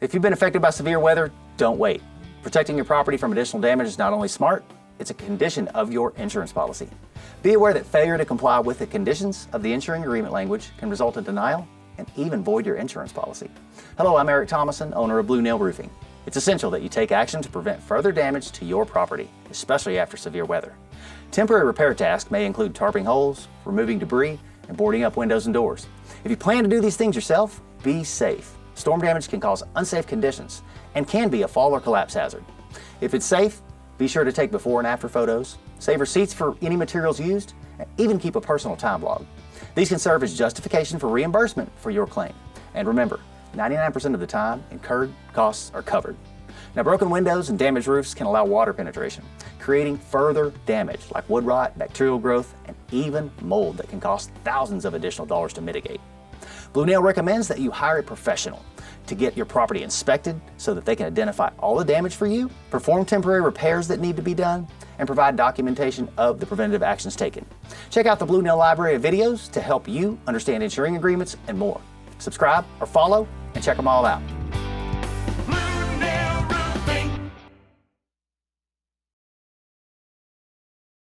If you've been affected by severe weather, don't wait. Protecting your property from additional damage is not only smart, it's a condition of your insurance policy. Be aware that failure to comply with the conditions of the insuring agreement language can result in denial and even void your insurance policy. Hello, I'm Eric Thomason, owner of Blue Nail Roofing. It's essential that you take action to prevent further damage to your property, especially after severe weather. Temporary repair tasks may include tarping holes, removing debris, and boarding up windows and doors. If you plan to do these things yourself, be safe. Storm damage can cause unsafe conditions and can be a fall or collapse hazard. If it's safe, be sure to take before and after photos, save receipts for any materials used, and even keep a personal time log. These can serve as justification for reimbursement for your claim. And remember, 99% of the time, incurred costs are covered. Now, broken windows and damaged roofs can allow water penetration, creating further damage like wood rot, bacterial growth, and even mold that can cost thousands of additional dollars to mitigate. Blue Nail recommends that you hire a professional to get your property inspected so that they can identify all the damage for you, perform temporary repairs that need to be done, and provide documentation of the preventative actions taken. Check out the Blue Nail library of videos to help you understand insuring agreements and more. Subscribe or follow and check them all out.